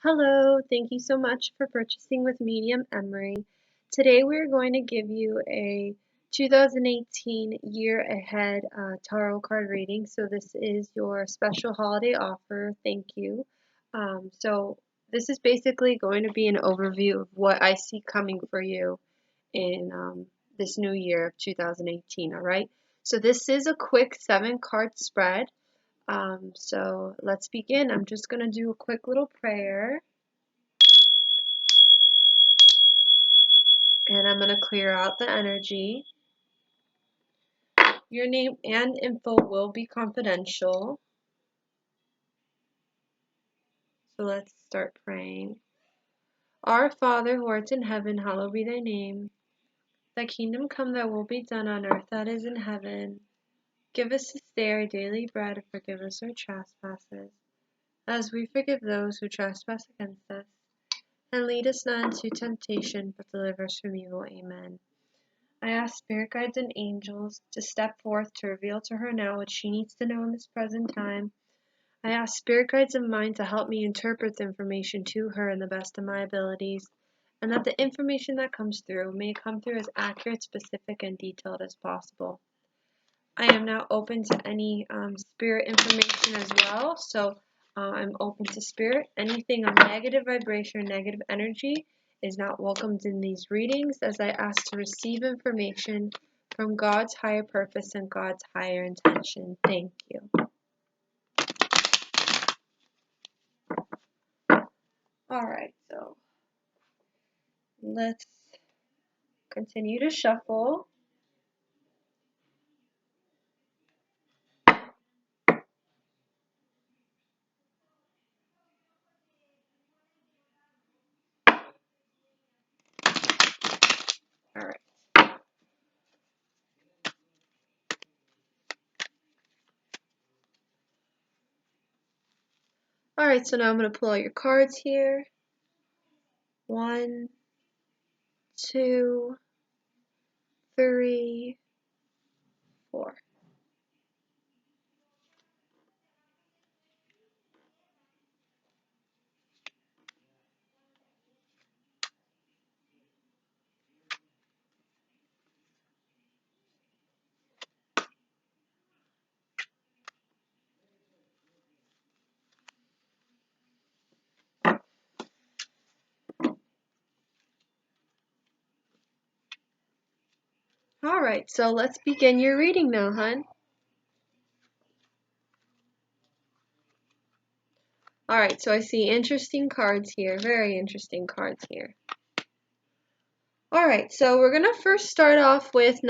Hello, thank you so much for purchasing with Medium Emary. Today we're going to give you a 2018 year ahead tarot card reading. So this is your special holiday offer. Thank you. So this is basically going to be an overview of what I see coming for you in this new year of 2018. All right. So this is a quick 7-card spread. So let's begin. I'm just going to do a quick little prayer. And I'm going to clear out the energy. Your name and info will be confidential. So let's start praying. Our Father who art in heaven, hallowed be thy name. Thy kingdom come, thy will be done on earth as it is in heaven. Give us this day our daily bread, and forgive us our trespasses, as we forgive those who trespass against us. And lead us not into temptation, but deliver us from evil. Amen. I ask spirit guides and angels to step forth to reveal to her now what she needs to know in this present time. I ask spirit guides of mine to help me interpret the information to her in the best of my abilities, and that the information that comes through may come through as accurate, specific, and detailed as possible. I am now open to any spirit information as well, so I'm open to spirit. Anything of negative vibration or negative energy is not welcomed in these readings, as I ask to receive information from God's higher purpose and God's higher intention. Thank you. Alright, so let's continue to shuffle. Alright. Alright, so now I'm going to pull out your cards here. 1, 2, 3, 4. Alright, so let's begin your reading now, hon. Alright, so I see interesting cards here. Very interesting cards here. Alright, so we're going to first start off with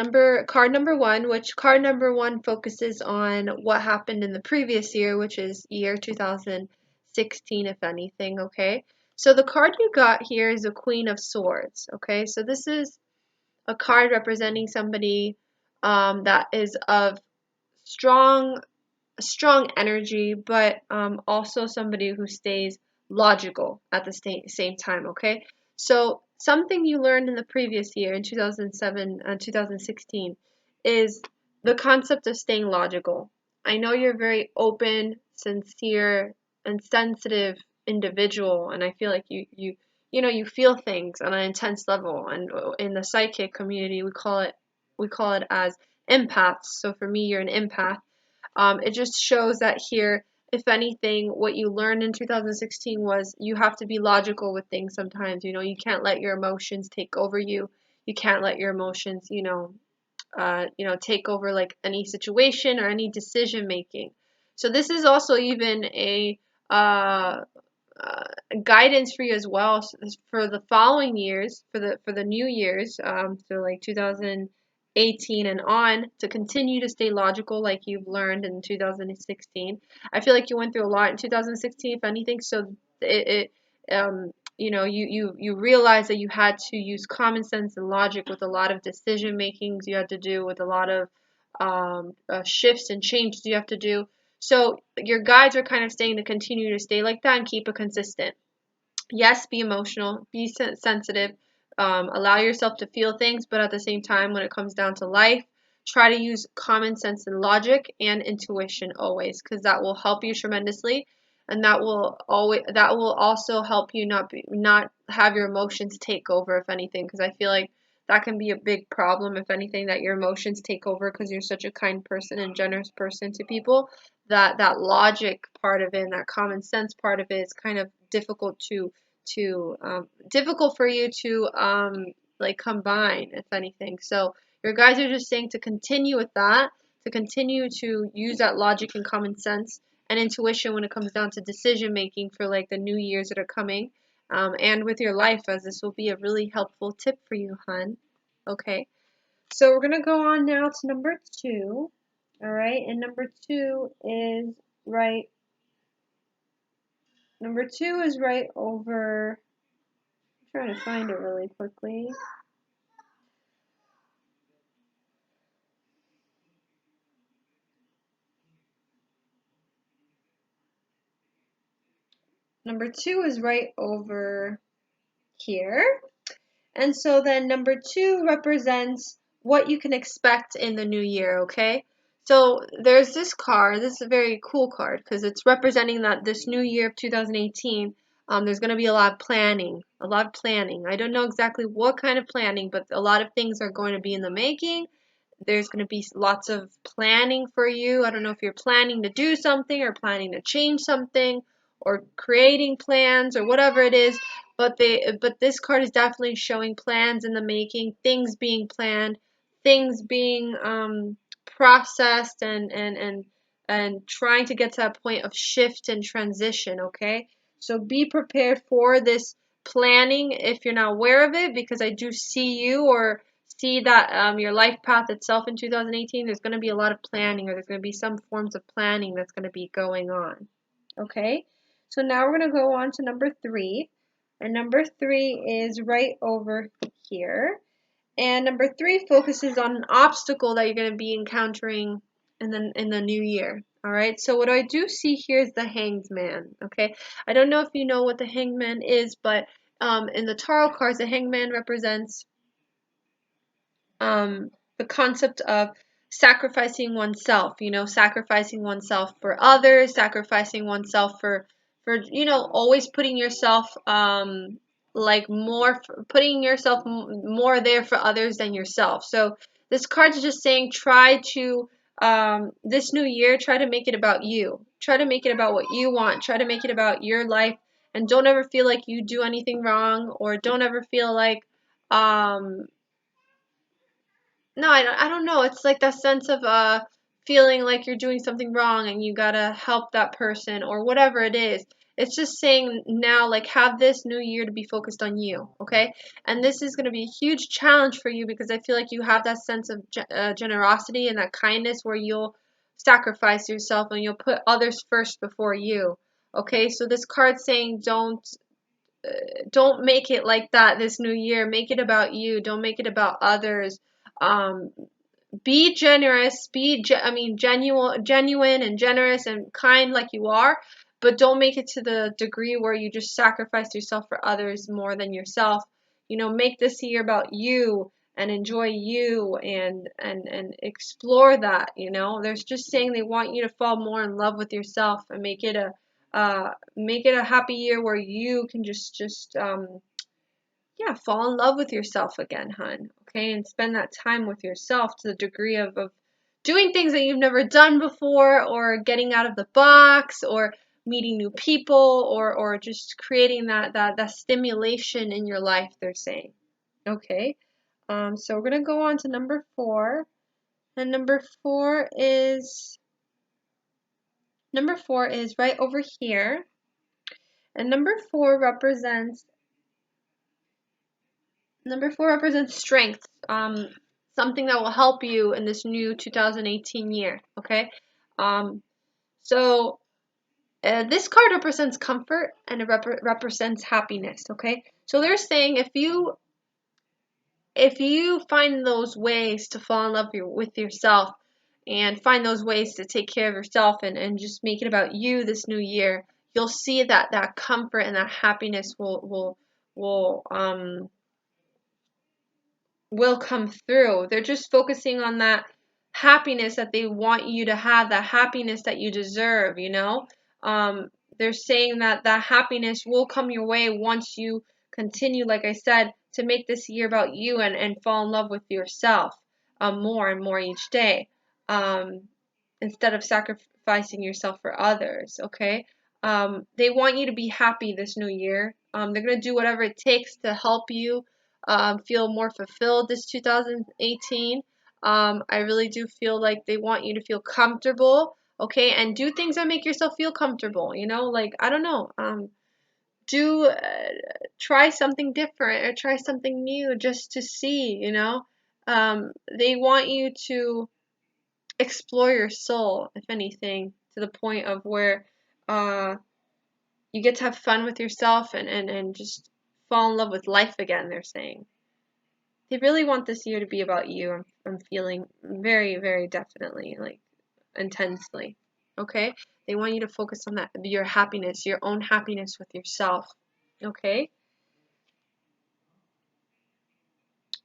card number 1, which card number 1 focuses on what happened in the previous year, which is year 2016, if anything, okay? So the card you got here is a Queen of Swords, okay? So this is a card representing somebody that is of strong energy, but also somebody who stays logical at the same time, okay? So something you learned in the previous year, in 2007 and 2016, is the concept of staying logical. I know you're a very open, sincere, and sensitive individual, and I feel like you feel things on an intense level, and in the psychic community we call it as empaths. So for me, you're an empath. It just shows that here, if anything, what you learned in 2016 was you have to be logical with things sometimes. You can't let your emotions take over you. You can't let your emotions, take over like any situation or any decision making. So this is also even a guidance for you as well for the following years, for the new years, so like 2018 and on, to continue to stay logical like you've learned in 2016. I feel like you went through a lot in 2016, if anything, so you realize that you had to use common sense and logic with a lot of decision makings you had to do, with a lot of shifts and changes you have to do. So your guides are kind of saying to continue to stay like that and keep it consistent. Yes, be emotional, be sensitive, allow yourself to feel things, but at the same time, when it comes down to life, try to use common sense and logic and intuition always, because that will help you tremendously. and that will also help you not have your emotions take over, if anything, because I feel like that can be a big problem, if anything, that your emotions take over because you're such a kind person and generous person to people, that logic part of it and that common sense part of it is kind of difficult difficult for you to like combine, if anything. So your guys are just saying to continue with that, to continue to use that logic and common sense and intuition when it comes down to decision making for like the new years that are coming, and with your life, as this will be a really helpful tip for you, hun. Okay, so we're gonna go on now to number two. All right, and right. Number two is right over. I'm trying to find it really quickly. Number two is right over here. And so then number two represents what you can expect in the new year, okay? So there's this card. This is a very cool card because it's representing that this new year of 2018, there's going to be a lot of planning, a lot of planning. I don't know exactly what kind of planning, but a lot of things are going to be in the making. There's going to be lots of planning for you. I don't know if you're planning to do something or planning to change something or creating plans or whatever it is, but this card is definitely showing plans in the making, things being planned, things being processed and trying to get to that point of shift and transition, okay? So be prepared for this planning if you're not aware of it, because I do see you or see that your life path itself in 2018, there's going to be a lot of planning, or there's going to be some forms of planning that's going to be going on. Okay, so now we're going to go on to number three. And number three is right over here. And number three focuses on an obstacle that you're going to be encountering in the new year. All right, so what I do see here is the Hanged Man. Okay, I don't know if you know what the Hanged Man is, but in the tarot cards, the Hanged Man represents the concept of sacrificing oneself, sacrificing oneself for others, sacrificing oneself for always putting yourself like putting yourself more there for others than yourself. So this card's just saying try to this new year, try to make it about you. Try to make it about what you want. Try to make it about your life, and don't ever feel like you do anything wrong, or don't ever feel like um no, I don't know. It's like that sense of feeling like you're doing something wrong and you gotta help that person or whatever it is. It's just saying now, like, have this new year to be focused on you, okay? And this is gonna be a huge challenge for you because I feel like you have that sense of generosity and that kindness where you'll sacrifice yourself and you'll put others first before you. Okay, so this card's saying don't make it like that this new year. Make it about you. Don't make it about others. Um, be generous, genuine and generous and kind like you are, but don't make it to the degree where you just sacrifice yourself for others more than yourself. Make this year about you and enjoy you and explore that. There's just saying they want you to fall more in love with yourself and make it a happy year where you can just yeah, fall in love with yourself again, hun. Okay, and spend that time with yourself to the degree of doing things that you've never done before, or getting out of the box, or meeting new people, or just creating that stimulation in your life, they're saying. Okay. So we're gonna go on to number four. And number four is right over here. And number four represents strength, something that will help you in this new 2018 year. Okay, um, so this card represents comfort and it represents happiness. Okay, so they're saying if you find those ways to fall in love with yourself and find those ways to take care of yourself and just make it about you this new year, you'll see that comfort and that happiness will come through. They're just focusing on that happiness that they want you to have, that happiness that you deserve. they're saying that that happiness will come your way once you continue, like I said, to make this year about you and fall in love with yourself more and more each day, um, instead of sacrificing yourself for others, okay? They want you to be happy this new year. They're going to do whatever it takes to help you feel more fulfilled this 2018. I really do feel like they want you to feel comfortable, okay, and do things that make yourself feel comfortable, you know, like, I don't know, do try something different or try something new just to see, you know. They want you to explore your soul, if anything, to the point of where uh, you get to have fun with yourself and just fall in love with life again, they're saying. They really want this year to be about you. I'm feeling very, very definitely, like, intensely. Okay? They want you to focus on that, your happiness, your own happiness with yourself. Okay?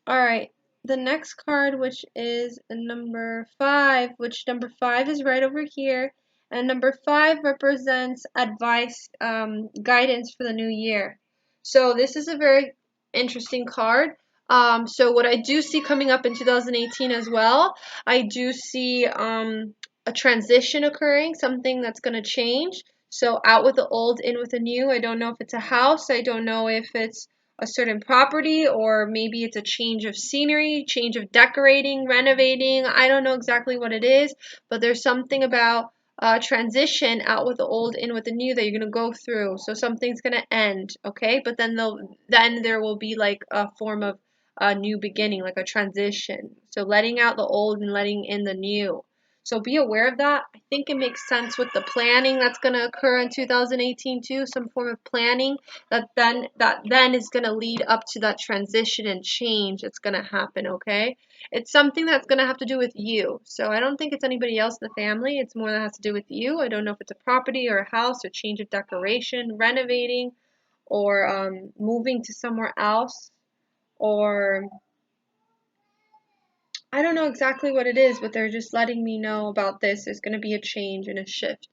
Alright. The next card, which is number 5, which number 5 is right over here. And number 5 represents advice, guidance for the new year. So this is a very interesting card. So what I do see coming up in 2018 as well, I do see a transition occurring, something that's going to change. So out with the old, in with the new. I don't know if it's a house. I don't know if it's a certain property, or maybe it's a change of scenery, change of decorating, renovating. I don't know exactly what it is, but there's something about transition, out with the old, in with the new, that you're gonna go through. So something's gonna end, okay? But then there will be like a form of a new beginning, like a transition. So letting out the old and letting in the new. So be aware of that. I think it makes sense with the planning that's going to occur in 2018 too, some form of planning that then is going to lead up to that transition and change that's going to happen, okay? It's something that's going to have to do with you. So I don't think it's anybody else in the family. It's more that has to do with you. I don't know if it's a property or a house or change of decoration, renovating, or moving to somewhere else, or I don't know exactly what it is, but they're just letting me know about this. There's going to be a change and a shift.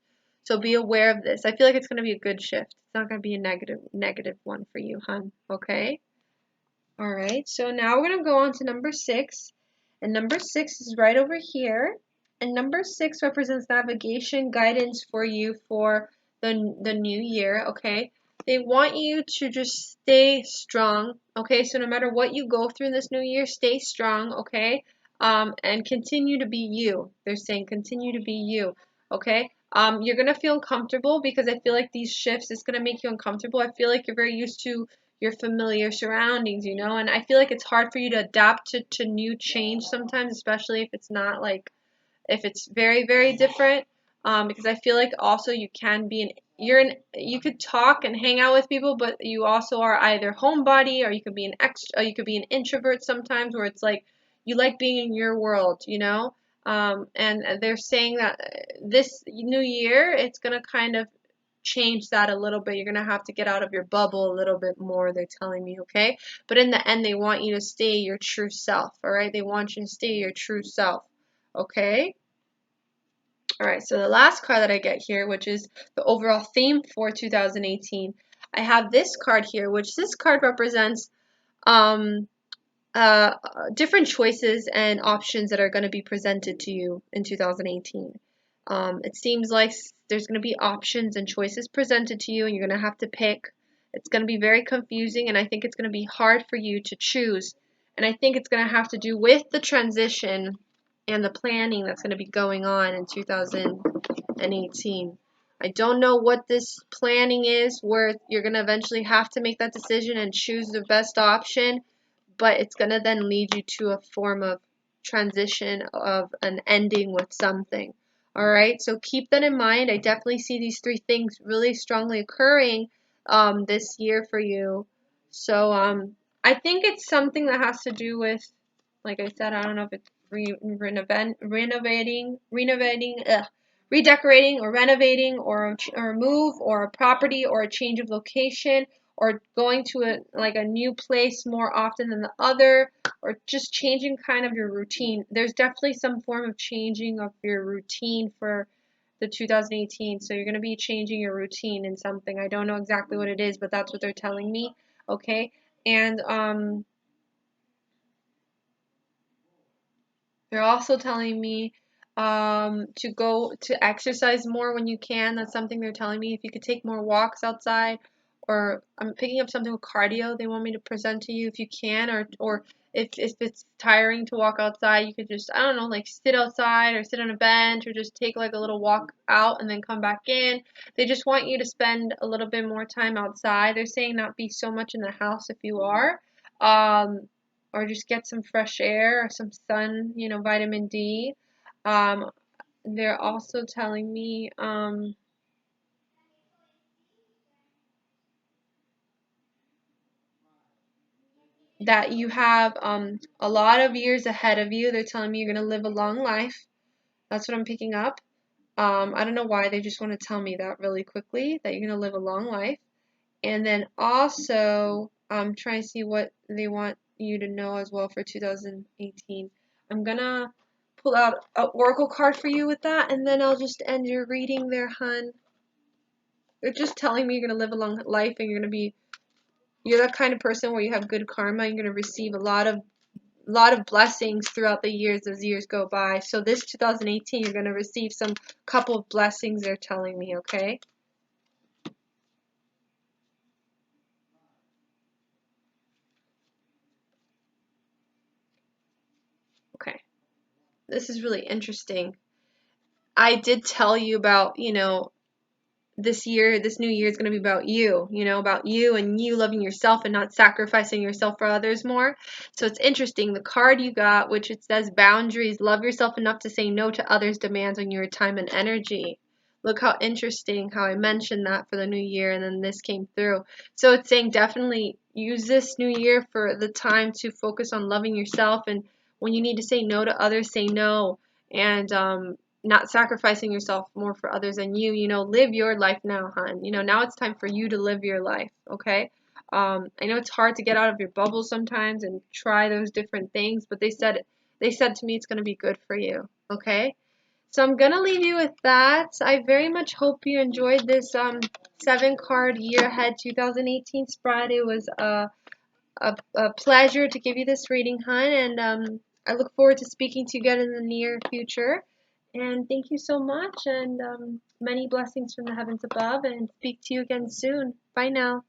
So be aware of this. I feel like it's going to be a good shift. It's not going to be a negative one for you, hun. Okay? All right. So now we're going to go on to number 6. And number 6 is right over here. And number 6 represents navigation guidance for you for the new year, okay? They want you to just stay strong, okay? So no matter what you go through in this new year, stay strong, okay? And continue to be you. They're saying continue to be you, okay? You're gonna feel uncomfortable because I feel like these shifts is gonna make you uncomfortable. I feel like you're very used to your familiar surroundings, you know, and I feel like it's hard for you to adapt to new change sometimes, especially if it's not like, if it's very, very different. Because I feel like also you can be you could talk and hang out with people, but you also are either homebody, or you could be you could be an introvert sometimes, where it's like you like being in your world, you know. And they're saying that this new year it's gonna kind of change that a little bit. You're gonna have to get out of your bubble a little bit more, they're telling me, okay? But in the end, they want you to stay your true self, all right? They want you to stay your true self, okay? All right, so the last card that I get here, which is the overall theme for 2018, I have this card here, which this card represents um, uh, different choices and options that are going to be presented to you in 2018. It seems like there's going to be options and choices presented to you, and you're going to have to pick. It's going to be very confusing, and I think it's going to be hard for you to choose. And I think it's going to have to do with the transition and the planning that's going to be going on in 2018. I don't know what this planning is, where you're going to eventually have to make that decision and choose the best option, but it's going to then lead you to a form of transition, of an ending with something. All right, so keep that in mind. I definitely see these 3 things really strongly occurring this year for you. So I think it's something that has to do with, like I said, I don't know if it's redecorating or renovating, or a move, or a property, or a change of location, or going to a new place more often than the other, or just changing kind of your routine. There's definitely some form of changing of your routine for the 2018. So you're going to be changing your routine in something. I don't know exactly what it is, but that's what they're telling me. Okay. And they're also telling me to go to exercise more when you can. That's something they're telling me. If you could take more walks outside, or I'm picking up something with cardio they want me to present to you if you can, or if it's tiring to walk outside, you could just, I don't know, like sit outside or sit on a bench or just take like a little walk out and then come back in. They just want you to spend a little bit more time outside. They're saying not be so much in the house if you are. Um, or just get some fresh air or some sun, vitamin D. Um, they're also telling me that you have a lot of years ahead of you. They're telling me you're going to live a long life. That's what I'm picking up. I don't know why they just want to tell me that really quickly, that you're going to live a long life. And then also, I'm trying to see what they want you to know as well for 2018. I'm gonna pull out an oracle card for you with that, and then I'll just end your reading there, hun. They're just telling me you're gonna live a long life, and you're that kind of person where you have good karma. You're gonna receive a lot of blessings throughout the years as years go by. So this 2018, you're gonna receive some couple of blessings. They're telling me, okay? Okay. This is really interesting. I did tell you about, this new year is going to be about you, about you and you loving yourself and not sacrificing yourself for others more. So it's interesting. The card you got, which it says boundaries, love yourself enough to say no to others' demands on your time and energy. Look how interesting how I mentioned that for the new year and then this came through. So it's saying definitely use this new year for the time to focus on loving yourself, and when you need to say no to others, say no. And not sacrificing yourself more for others than you. Live your life now, hon. Now it's time for you to live your life, okay? I know it's hard to get out of your bubble sometimes and try those different things, but they said to me it's going to be good for you, okay? So I'm going to leave you with that. I very much hope you enjoyed this 7 card year ahead 2018 spread. It was a pleasure to give you this reading, hun, and I look forward to speaking to you again in the near future. And thank you so much, and many blessings from the heavens above, and speak to you again soon. Bye now.